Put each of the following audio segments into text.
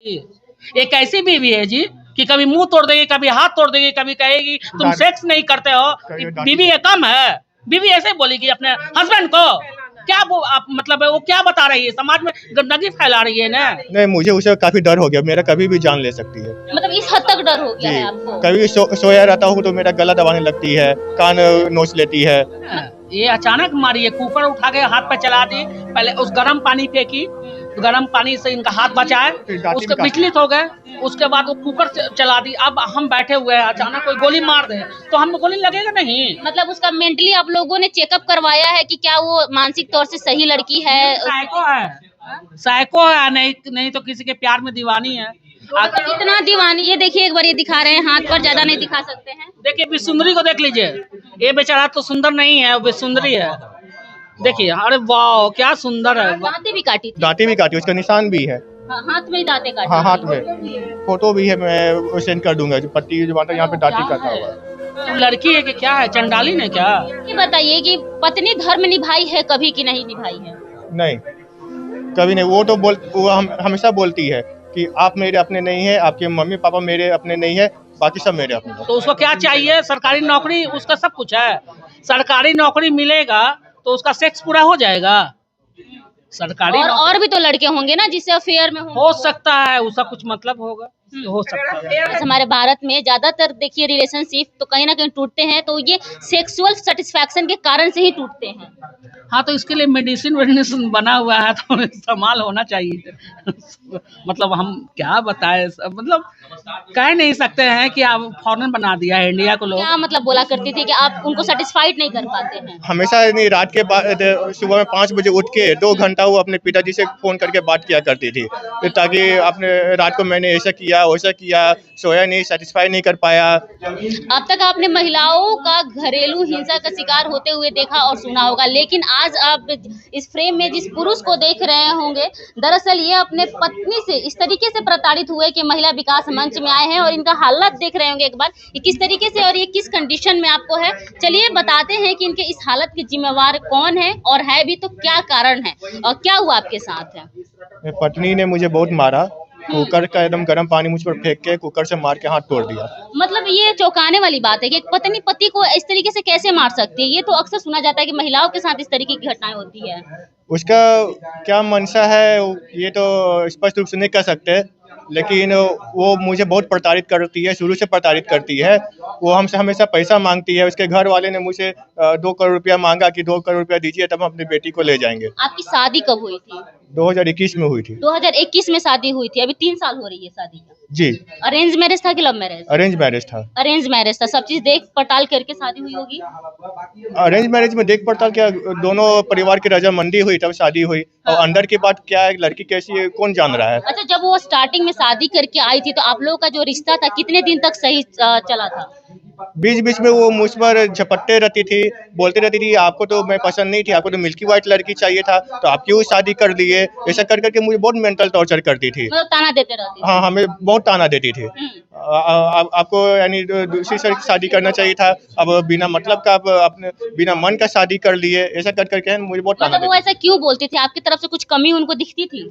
ये कैसी बीवी है जी कि कभी मुंह तोड़ देगी, कभी हाथ तोड़ देगी, कभी कहेगी तुम सेक्स नहीं करते हो। बीवी ये कम है? बीवी ऐसे बोलेगी अपने हस्बैंड को? क्या वो आप मतलब वो क्या बता रही है? समाज में गंदगी फैला रही है ना। नहीं, मुझे उसे काफी डर हो गया, मेरा कभी भी जान ले सकती है। मतलब इस हद तक डर हो गया है आपको? कभी भी सोया रहता हूँ तो मेरा गला दबाने लगती है, कान नोच लेती है। ये अचानक मारी है, कुकर उठा के हाथ पे चला दी, पहले उस गर्म पानी फेंकी, गर्म पानी से इनका हाथ बचाए, उसके विचलित हो गए, उसके बाद वो कुकर चला दी। अब हम बैठे हुए हैं, अचानक कोई गोली मार दे तो हमें गोली लगेगा नहीं? मतलब उसका मेंटली आप लोगों ने चेकअप करवाया है कि क्या वो मानसिक तौर से सही लड़की है? साइको है, नहीं तो किसी के प्यार में दीवानी है। मतलब इतना दीवानी, ये देखिए एक बार ये दिखा रहे हैं, हाथ पर ज्यादा नहीं दिखा सकते हैं। देखिए विसुंदरी को देख लीजिए, ये बेचारा तो सुंदर नहीं है, विसुंदरी है। देखिए, अरे वाह क्या सुंदर है। दांतें भी काटी थी? दांतें भी काटी, उसका निशान भी है। हाँ, हाथ में ही दांतें काटी? हाँ, हाथ में फोटो भी है, मैं सेंड कर दूंगा। जो पट्टी जो बांटा यहाँ पे दांती कटा हुआ है। लड़की है कि क्या है, चंडाली ने क्या? ये बताइए कि पत्नी धर्म निभाई है कभी कि नहीं निभाई है? नहीं, कभी नहीं। वो हमेशा बोलती है कि आप मेरे अपने नहीं है, आपके मम्मी पापा मेरे अपने नहीं है, बाकी सब मेरे अपने। तो उसको क्या चाहिए? सरकारी नौकरी, उसका सब कुछ है। सरकारी नौकरी मिलेगा तो उसका सेक्स पूरा हो जाएगा। सरकारी और भी तो लड़के होंगे ना जिससे अफेयर में हो सकता है, उसका कुछ मतलब होगा, हो सकता है। हमारे भारत में ज्यादातर देखिए रिलेशनशिप तो कहीं ना कहीं टूटते हैं, तो ये सेक्सुअल सेटिस्फैक्शन के कारण से ही टूटते हैं। हाँ, तो इसके लिए मेडिसिन बना हुआ है, तो इस्तेमाल होना चाहिए। मतलब हम क्या बताएं, मतलब कह नहीं सकते हैं कि आप फॉरेन बना दिया है इंडिया को लोग। क्या मतलब बोला करती थी कि आप उनको सेटिस्फाइड नहीं कर पाते हैं? हमेशा नहीं, रात के बाद सुबह में 5 बजे उठ के 2 घंटा वो अपने पिताजी से फोन करके बात किया करती थी, ताकि अपने रात को मैंने ऐसा किया वैसा किया, सोया नहीं, सेटिस्फाई नहीं कर पाया। अब तक आपने महिलाओं का घरेलू हिंसा का शिकार होते हुए देखा और सुना होगा, लेकिन आज आप इस फ्रेम में जिस पुरुष को देख रहे होंगे, दरअसल ये अपने पत्नी से इस तरीके से प्रताड़ित हुए कि महिला विकास मंच में आए हैं और इनका हालत देख रहे होंगे एक बार कि किस तरीके से और ये किस कंडीशन में आपको है। चलिए बताते हैं कि इनके इस हालत के जिम्मेवार कौन है, और है भी तो क्या कारण है और क्या हुआ आपके साथ है। पत्नी ने मुझे बहुत मारा, कुकर का एकदम गर्म पानी मुझ पर फेंक के कुकर से मार के हाथ तोड़ दिया। मतलब ये चौंकाने वाली बात है कि एक पत्नी पति को इस तरीके से कैसे मार सकती है। ये तो अक्सर सुना जाता है कि महिलाओं के साथ इस तरीके की घटनाएं होती है। उसका क्या मंशा है ये तो स्पष्ट रूप से नहीं कह सकते, लेकिन वो मुझे बहुत प्रताड़ित करती है, शुरू से प्रताड़ित करती है। वो हमसे हमेशा पैसा मांगती है। उसके घर वाले ने मुझे 2 करोड़ रुपया मांगा कि 2 करोड़ रुपया दीजिए तब हम अपनी बेटी को ले जाएंगे। आपकी शादी कब हुई थी? 2021 में हुई थी। 2021 में शादी हुई थी, अभी 3 साल हो रही है शादी का। जी। अरेंज मैरिज था कि लव मैरिज? अरेंज मैरिज था। अरेंज मैरिज था, सब चीज देख पड़ताल करके शादी हुई होगी। अरेंज मैरिज में देख पड़ताल क्या, दोनों परिवार की रजामंदी हुई तब शादी हुई। और अंदर की बात क्या है, लड़की कैसी है, कौन जान रहा है। अच्छा, जब वो स्टार्टिंग में शादी करके आई थी तो आप लोगों का जो रिश्ता था कितने दिन तक सही चला था? बीच बीच में वो मुझ पर झपटते रहती थी, बोलती रहती थी आपको तो मैं पसंद नहीं थी, आपको तो मिल्की व्हाइट लड़की चाहिए था, तो आप क्यों शादी कर लिए। ऐसा कर करके मुझे बहुत मेंटल टॉर्चर करती थी। मतलब ताना देते रहती थी? हाँ, हमें बहुत ताना देती थी। आपको यानी दूसरी से शादी करना चाहिए था, अब बिना मतलब का आप अपने बिना मन का शादी कर लिए। ऐसा कर करके मुझे बहुत ताना मतलब वो ऐसा क्यों बोलती थी? आपकी तरफ से कुछ कमी उनको दिखती थी?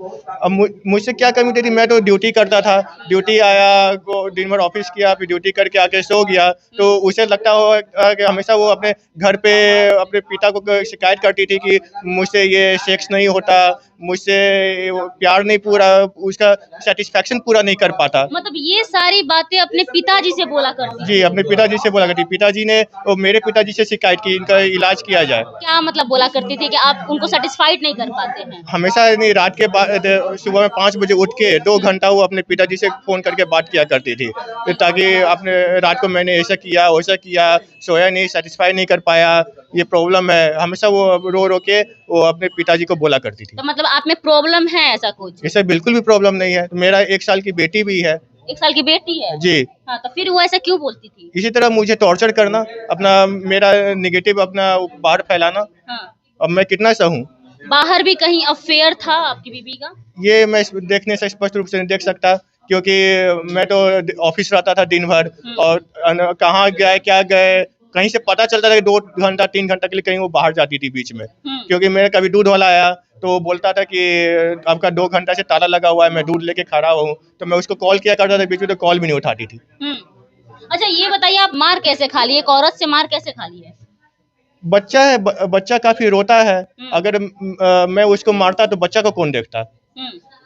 अब मुझसे क्या कमी थी, मैं तो ड्यूटी करता था, ड्यूटी आया, दिन भर ऑफिस किया, फिर ड्यूटी करके आके सो गया, तो उसे लगता होगा कि हमेशा वो अपने घर पे अपने पिता को शिकायत करती थी कि मुझसे ये सेक्स नहीं होता, मुझसे प्यार नहीं पूरा, उसका सेटिस्फैक्शन पूरा नहीं कर पाता। मतलब ये सारी बातें अपने पिताजी से बोला करती? जी, अपने पिताजी से बोला करती। पिताजी ने मेरे पिताजी से शिकायत की इनका इलाज किया जाए। क्या मतलब बोला करती थी कि आप उनको सेटिस्फाइड नहीं कर पाते हैं? हमेशा नहीं, रात के बाद सुबह में 5 बजे उठ के 2 घंटा वो अपने पिताजी से फोन करके बात किया करती थी, ताकि अपने रात को मैंने ऐसा किया वैसा किया, सोया नहीं, सेटिस्फाई नहीं कर पाया, ये प्रॉब्लम है। हमेशा वो रो रो के वो अपने पिताजी को बोला करती थी। तो मतलब आप में प्रॉब्लम है ऐसा कुछ? ऐसा बिल्कुल भी प्रॉब्लम नहीं है। मेरा 1 साल की बेटी भी है। 1 साल की बेटी है? जी। हाँ, तो फिर वो ऐसा क्यों बोलती थी? इसी तरह मुझे टॉर्चर करना, अपना मेरा नेगेटिव अपना बाहर फैलाना। हाँ। अब मैं कितना सहूं। बाहर भी कहीं अफेयर था आपकी बीबी का? ये मैं देखने से स्पष्ट रूप से नहीं देख सकता, क्योंकि मैं तो ऑफिस रहता था दिन भर, और कहाँ गए क्या गए कहीं से पता चलता था कि 2 घंटा 3 घंटा के लिए कहीं वो बाहर जाती थी बीच में, क्योंकि मेरा कभी दूध वाला आया तो वो बोलता था कि आपका 2 घंटा से ताला लगा हुआ है, मैं दूध लेके खड़ा हूँ, तो मैं उसको कॉल किया करता था बीच में, तो कॉल भी नहीं उठाती थी। अच्छा ये बताइए, आप मार कैसे खा लिए, एक औरत से मार कैसे खा लिए? बच्चा है, बच्चा काफी रोता है, अगर मैं उसको मारता तो बच्चा को कौन देखता?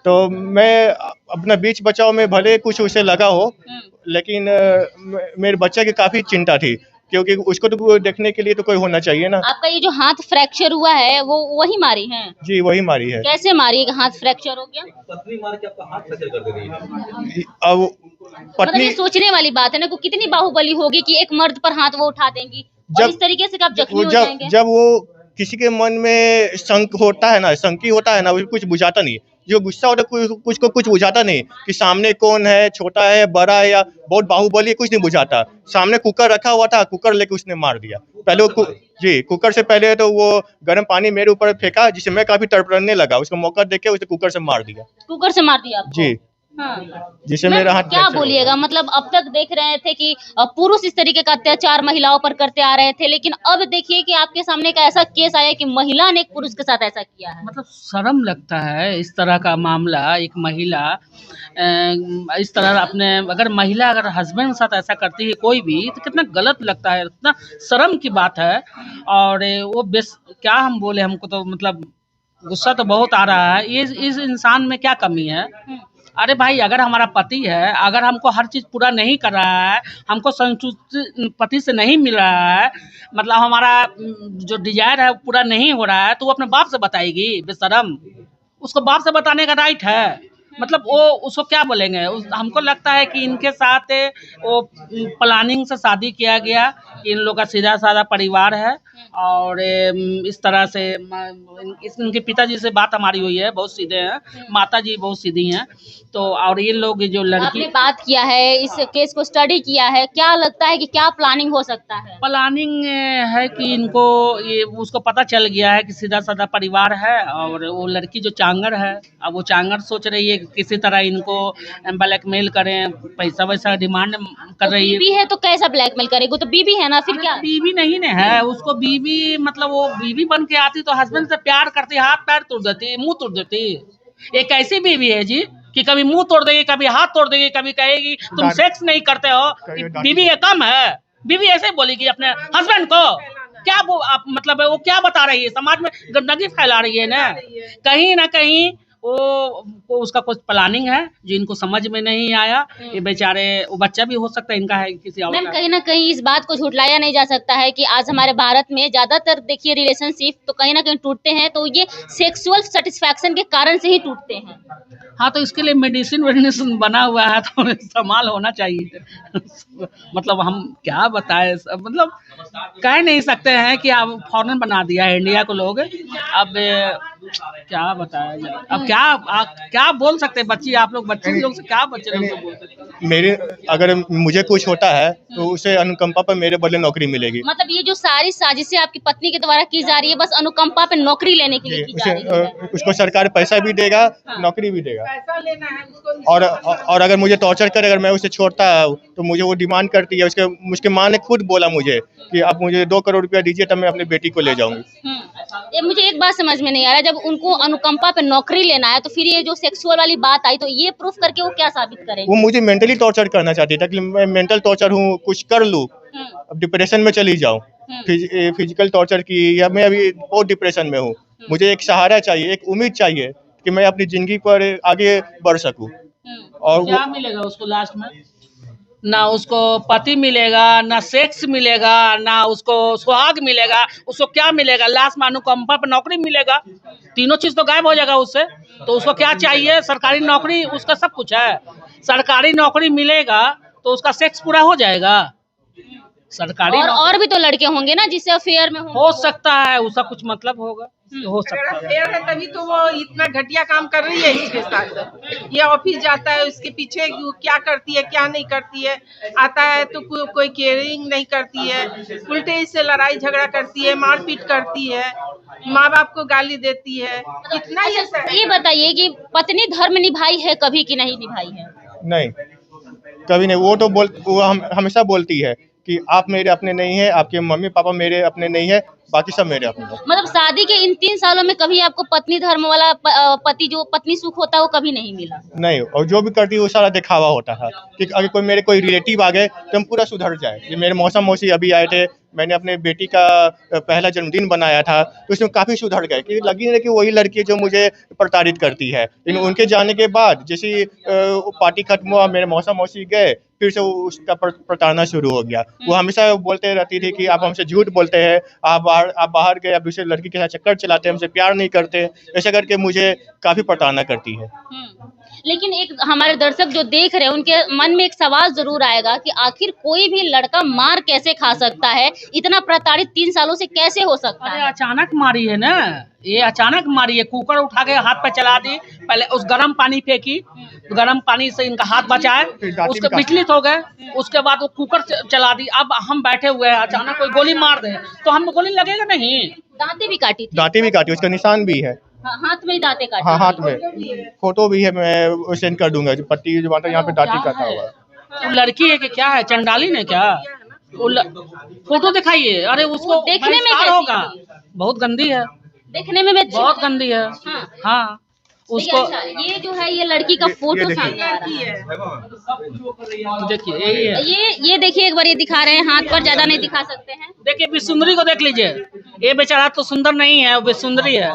तो मैं अपना बीच बचाव में भले कुछ उसे लगा हो, लेकिन मेरे बच्चे की काफी चिंता थी, क्योंकि उसको तो देखने के लिए तो कोई होना चाहिए ना। आपका ये जो हाथ फ्रैक्चर हुआ है वो वही मारी है? जी वही मारी है। कैसे मारी, हाथ फ्रैक्चर हो गया? पत्नी मार के आपका हाथ फ्रैक्चर कर दे रही है। अब मतलब पत्नी ये सोचने वाली बात है ना, को कितनी बाहुबली होगी कि एक मर्द पर हाथ वो उठा देंगी और इस तरीके से आप जख्मी हो जाएंगे। जब वो किसी के मन में शंक होता है ना, शंकी होता है ना, वो कुछ बुझाता नहीं, जो गुस्सा होता है कुछ को कुछ बुझाता नहीं कि सामने कौन है, छोटा है बड़ा है या बहुत बाहुबली, कुछ नहीं बुझाता। सामने कुकर रखा हुआ था, कुकर लेके उसने मार दिया। पहले वो जी कुकर से पहले तो वो गर्म पानी मेरे ऊपर फेंका, जिससे मैं काफी तड़पड़ने लगा, उसको मौका देके उसने कुकर से मार दिया। कुकर से मार दिया आपको? जी हाँ। जिससे मेरा हाथ क्या बोलिएगा, मतलब अब तक देख रहे थे कि पुरुष इस तरीके का अत्याचार महिलाओं पर करते आ रहे थे, लेकिन अब देखिए कि आपके सामने एक ऐसा केस आया कि महिला ने एक पुरुष के साथ ऐसा किया है। मतलब शर्म लगता है इस तरह का मामला, एक महिला इस तरह अपने, अगर महिला अगर हस्बैंड के साथ ऐसा करती है कोई भी, तो कितना गलत लगता है, इतना शर्म की बात है। और वो क्या हम बोले, हमको तो मतलब गुस्सा तो बहुत आ रहा है। ये इस इंसान में क्या कमी है? अरे भाई, अगर हमारा पति है, अगर हमको हर चीज़ पूरा नहीं कर रहा है, हमको संतुष्टि पति से नहीं मिल रहा है, मतलब हमारा जो डिजायर है पूरा नहीं हो रहा है, तो वो अपने बाप से बताएगी बेशरम? उसको बाप से बताने का राइट है। मतलब वो उसको क्या बोलेंगे? हमको लगता है कि इनके साथ वो प्लानिंग से शादी किया गया, इन लोग का सीधा साधा परिवार है। और इस तरह से इनके पिताजी से बात हमारी हुई है, बहुत सीधे हैं, माता जी बहुत सीधी हैं। तो और ये लोग जो लड़की, आपने बात किया है, इस केस को स्टडी किया है, क्या लगता है कि क्या प्लानिंग हो सकता है? प्लानिंग है कि इनको ये उसको पता चल गया है कि सीधा साधा परिवार है, और वो लड़की जो चांगर है, अब वो चांगर सोच रही है कि किसी तरह इनको ब्लैकमेल करें, पैसा वैसा डिमांड कर तो रही है। बीवी है तो कैसा ब्लैकमेल करेगी? तो बीवी है ना, फिर क्या? बीवी नहीं ना है उसको, बीवी मतलब वो बीवी बन के आती तो हस्बैंड से प्यार करती, हाथ पैर तोड़ देती, मुंह तोड़ देती। एक ऐसी बीवी है जी कि कभी मुंह तोड़ देगी, कभी हाथ तोड़ देगी, कभी कहेगी तुम सेक्स नहीं करते हो। बीवी ये कम है? बीवी ऐसे बोलेगी अपने हस्बैंड को? क्या वो आप मतलब वो क्या बता रही है? समाज में गंदगी फैला रही है ना कहीं। वो उसका कुछ प्लानिंग है जो इनको समझ में नहीं आया। ये बेचारे, वो बच्चा भी हो सकता है इनका है किसी और मैम, का। कहीं ना कहीं इस बात को झुठलाया नहीं जा सकता है कि आज हमारे भारत में ज्यादातर देखिए रिलेशनशिप तो कहीं ना कहीं टूटते हैं, तो ये सेक्सुअल सेटिस्फैक्शन के कारण से ही टूटते हैं। हाँ, तो इसके लिए मेडिसिन बना हुआ है, तो इस्तेमाल होना चाहिए। मतलब हम क्या बताएं, मतलब कह नहीं सकते हैं कि अब फॉरेन बना दिया है इंडिया को लोग। अब क्या बताया जाए, अब क्या बोल सकते हैं? बच्ची आप लोग, बच्चे लोग से क्या बच्चे लोग बोल सकते हैं? मेरे अगर मुझे कुछ होता है तो उसे अनुकंपा पर मेरे बदले नौकरी मिलेगी। मतलब ये जो सारी साजिशें आपकी पत्नी के द्वारा की जा रही है, बस अनुकंपा पे नौकरी लेने के लिए की जा रही है। उसको सरकार पैसा भी देगा, नौकरी भी देगा। और अगर मुझे टॉर्चर करे, अगर मैं उसे छोड़ता तो मुझे वो डिमांड करती है। उसके माँ ने खुद बोला मुझे कि आप मुझे 2 करोड़ रुपया दीजिए तब मैं अपनी बेटी को ले जाऊंगी। ये मुझे एक बात समझ में नहीं आ रहा, जब उनको अनुकंपा पे नौकरी लेना है तो फिर ये जो सेक्सुअल वाली बात आई, तो ये प्रूफ करके वो क्या साबित करेंगे? वो मुझे मेंटली टॉर्चर करना चाहती था कि मैं मेंटल टॉर्चर हूँ, कुछ कर लूँ, अब डिप्रेशन में चली जाऊँ। फिजिकल टॉर्चर की, या मैं अभी बहुत डिप्रेशन में हूँ, मुझे एक सहारा चाहिए, एक उम्मीद चाहिए कि मैं अपनी जिंदगी पर आगे बढ़ सकूं। और क्या मिलेगा उसको लास्ट में? ना उसको पति मिलेगा, ना सेक्स मिलेगा, ना उसको सुहाग मिलेगा। उसको क्या मिलेगा? लास्ट में अनुकंपा पर नौकरी मिलेगा। तीनों चीज तो गायब हो जाएगा उससे। तो उसको क्या चाहिए? सरकारी नौकरी, उसका सब कुछ है। सरकारी नौकरी मिलेगा तो उसका सेक्स पूरा हो जाएगा। सरकारी और भी तो लड़के होंगे ना जिससे अफेयर में हो सकता है, उसका कुछ मतलब होगा, हो सकता है। अफेयर है तभी तो वो इतना घटिया काम कर रही है इसके साथ। ये ऑफिस जाता है, उसके पीछे क्या करती है क्या नहीं करती है, आता है तो कोई केयरिंग नहीं करती है, उल्टे इससे लड़ाई झगड़ा करती है, मारपीट करती है, माँ बाप को गाली देती है। कितना ये बताइए कि पत्नी धर्म निभाई है कभी कि नहीं निभाई है? नहीं, कभी नहीं। वो हमेशा बोलती है कि आप मेरे अपने नहीं है, आपके मम्मी पापा मेरे अपने नहीं है, बाकी सब मेरे अपने हैं। मतलब शादी के इन 3 सालों में कभी आपको पत्नी धर्म वाला पति जो पत्नी सुख होता है वो कभी नहीं मिला? नहीं, और जो भी करती है वो सारा दिखावा होता था कि अगर कोई मेरे कोई रिलेटिव आ गए तो हम पूरा सुधर जाए। ये मेरे मौसा मौसी अभी आए थे, मैंने अपने बेटी का पहला जन्मदिन बनाया था तो उसमें काफ़ी सुधर गए कि लगी नहीं कि वही लड़की है जो मुझे प्रताड़ित करती है। लेकिन उनके जाने के बाद जैसे पार्टी खत्म हुआ, मेरे मौसा मौसी गए, फिर से उसका प्रताड़ना शुरू हो गया। वो हमेशा बोलते रहती थी कि आप हमसे झूठ बोलते हैं, आप बाहर गए, आप दूसरे लड़की के साथ चक्कर चलाते हैं, हमसे प्यार नहीं करते, ऐसा करके मुझे काफ़ी प्रताड़ना करती है। लेकिन एक हमारे दर्शक जो देख रहे हैं उनके मन में एक सवाल जरूर आएगा कि आखिर कोई भी लड़का मार कैसे खा सकता है, इतना प्रताड़ित 3 सालों से कैसे हो सकता अरे है? अचानक मारी है ना, ये अचानक मारी है। कुकर उठा के हाथ पे चला दी, पहले उस गर्म पानी फेंकी, गर्म पानी से इनका हाथ बचाए, उसके विचलित हो गए, उसके बाद वो कुकर चला दी। अब हम बैठे हुए हैं, अचानक कोई गोली मार दे तो हम गोली लगेगा नहीं। दांतें भी काटी थी? दांतें भी काटी, उसका निशान भी है। हाथ में ही दांतें काटी? हाँ, हाथ में फोटो भी है, मैं सेंड कर दूंगा। जो पट्टी जो बांटा यहाँ पे दांती काटा हुआ है। वो लड़की है कि क्या है, चंडाली ने क्या? फोटो दिखाइए। अरे उसको देखने में बहिष्कार कैसी होगा, थी? बहुत गंदी है, देखने में बहुत गंदी है। हाँ, उसको अच्छा, ये जो है ये लड़की का फोटो देखिए। सामने आ रहा है। देखिए यही है। ये देखिए, एक बार ये दिखा रहे हैं, हाथ पर ज्यादा नहीं दिखा सकते हैं। देखिए विसुंदरी को देख लीजिए, ये बेचारा तो सुंदर नहीं है, वो विसुंदरी है।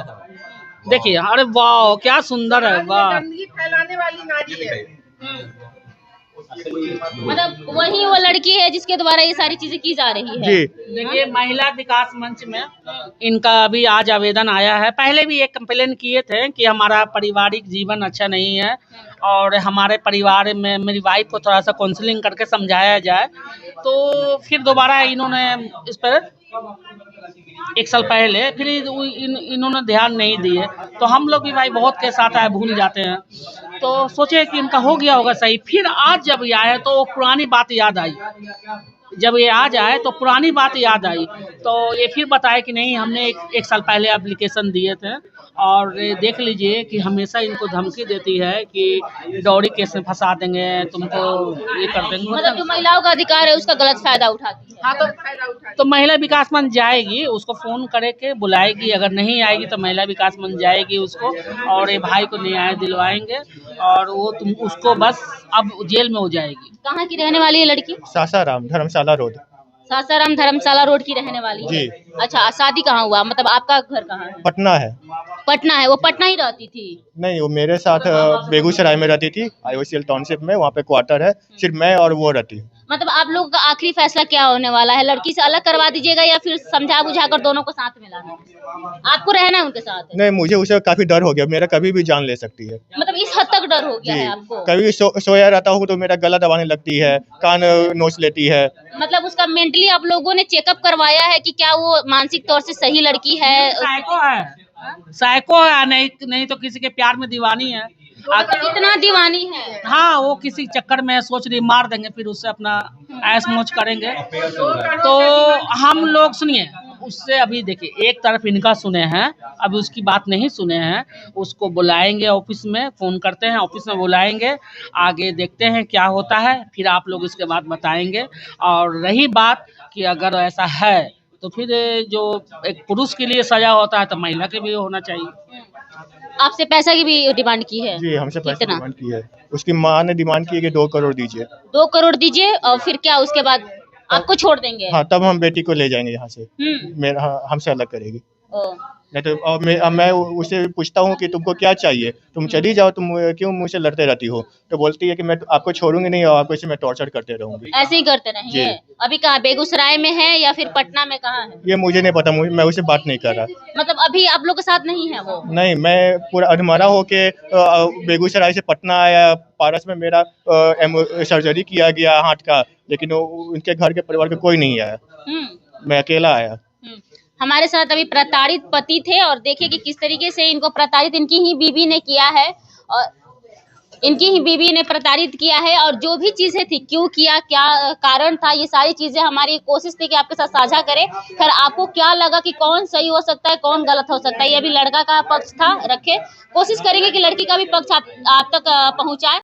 देखिए, अरे वाह क्या सुंदर है, वाह। गंदगी फैलाने वाली नारी है। मतलब वही वो लड़की है जिसके द्वारा ये सारी चीजें की जा रही है। जी, देखिए महिला विकास मंच में इनका अभी आज आवेदन आया है। पहले भी एक कंप्लेन किए थे कि हमारा पारिवारिक जीवन अच्छा नहीं है और हमारे परिवार में मेरी वाइफ को थोड़ा सा काउंसलिंग करके समझाया जाए। तो फिर दोबारा इन्होंने इस पर 1 साल पहले फिर इन्होंने ध्यान नहीं दिए। तो हम लोग भी भाई बहुत के साथ आए भूल जाते हैं, तो सोचे कि इनका हो गया होगा सही। फिर आज जब ये आए तो पुरानी बात याद आई, जब ये आ जाए तो पुरानी बात याद आई। तो ये फिर बताए कि नहीं, हमने एक साल पहले एप्लीकेशन दिए थे और ये देख लीजिए कि हमेशा इनको धमकी देती है कि डॉरी केस में फंसा देंगे, तुमको ये कर देंगे। मतलब जो महिलाओं का अधिकार है उसका गलत फायदा उठाती है। हाँ, तो महिला विकास मंच जाएगी, उसको फोन करे के बुलाएगी। अगर नहीं आएगी तो महिला विकास मंच जाएगी उसको, और ये भाई को न्याय दिलवाएंगे और वो उसको बस अब जेल में हो जाएगी। कहाँ की रहने वाली है लड़की? सासाराम धर्मशाला रोड। सासाराम धर्मशाला रोड की रहने वाली है? जी। अच्छा, शादी कहाँ हुआ, मतलब आपका घर कहाँ है? पटना है। पटना है। वो पटना ही रहती थी? नहीं, वो मेरे साथ बेगूसराय में रहती थी, IOCL टाउनशिप में, वहाँ पे क्वार्टर है, सिर्फ मैं और वो रहती है। मतलब आप लोगों का आखिरी फैसला क्या होने वाला है? लड़की से अलग करवा दीजिएगा या फिर समझा बुझा कर दोनों को साथ में लाना है? आपको रहना है उनके साथ? नहीं, मुझे उसे काफी डर हो गया, मेरा कभी भी जान ले सकती है। मतलब इस हद तक डर हो गया जी, है आपको? कभी सोया रहता हूँ तो मेरा गला दबाने लगती है, कान नोच लेती है। मतलब उसका मेंटली आप लोगों ने चेकअप करवाया है कि क्या वो मानसिक तौर से सही लड़की है? साइको है, साइको है, नहीं तो किसी के प्यार में दीवानी है। इतना दीवानी है? हाँ, वो किसी चक्कर में सोच रही मार देंगे, फिर उससे अपना ऐश मौज करेंगे। तो हम लोग सुनिए, उससे अभी देखिए एक तरफ इनका सुने हैं, अभी उसकी बात नहीं सुने हैं। उसको बुलाएंगे ऑफिस में, फोन करते हैं, ऑफिस में बुलाएंगे, आगे देखते हैं क्या होता है, फिर आप लोग इसके बाद बताएंगे। और रही बात कि अगर ऐसा है तो फिर जो एक पुरुष के लिए सजा होता है तो महिला के भी होना चाहिए। आपसे पैसा की भी डिमांड की है? जी, हमसे पैसा कितना? डिमांड की है। उसकी माँ ने डिमांड की है कि 2 करोड़ दीजिए। 2 करोड़ दीजिए और फिर क्या उसके बाद आपको छोड़ देंगे? हाँ, तब हम बेटी को ले जाएंगे यहाँ से। मेरा हमसे अलग करेगी। नहीं तो और मैं उसे पूछता हूँ कि तुमको क्या चाहिए, तुम चली जाओ, तुम क्यों मुझसे लड़ते रहती हो? तो बोलती है कि मैं आपको छोड़ूंगी नहीं और आपको इसे मैं टॉर्चर करते रहूंगी। ऐसे ही करते रहेंगे? अभी कहाँ, बेगूसराय में है या फिर पटना में, कहाँ है? ये मुझे नहीं पता, मैं उसे बात नहीं कर रहा। मतलब अभी आप लोग के साथ नहीं है वो? नहीं, मैं पूरा अधमरा होके बेगूसराय से पटना आया। पारस में मेरा सर्जरी किया गया हाथ का, लेकिन उनके घर के परिवार का कोई नहीं आया, मैं अकेला आया। हमारे साथ अभी प्रताड़ित पति थे और देखिए कि किस तरीके से इनको प्रताड़ित इनकी ही बीवी ने किया है, और इनकी ही बीवी ने प्रताड़ित किया है। और जो भी चीजें थी, क्यों किया, क्या कारण था, ये सारी चीजें हमारी कोशिश थी कि आपके साथ साझा करें। खैर, आपको क्या लगा कि कौन सही हो सकता है, कौन गलत हो सकता है, ये अभी लड़का का पक्ष था, रखे कोशिश करेंगे कि लड़की का भी पक्ष आप तक पहुंचाए।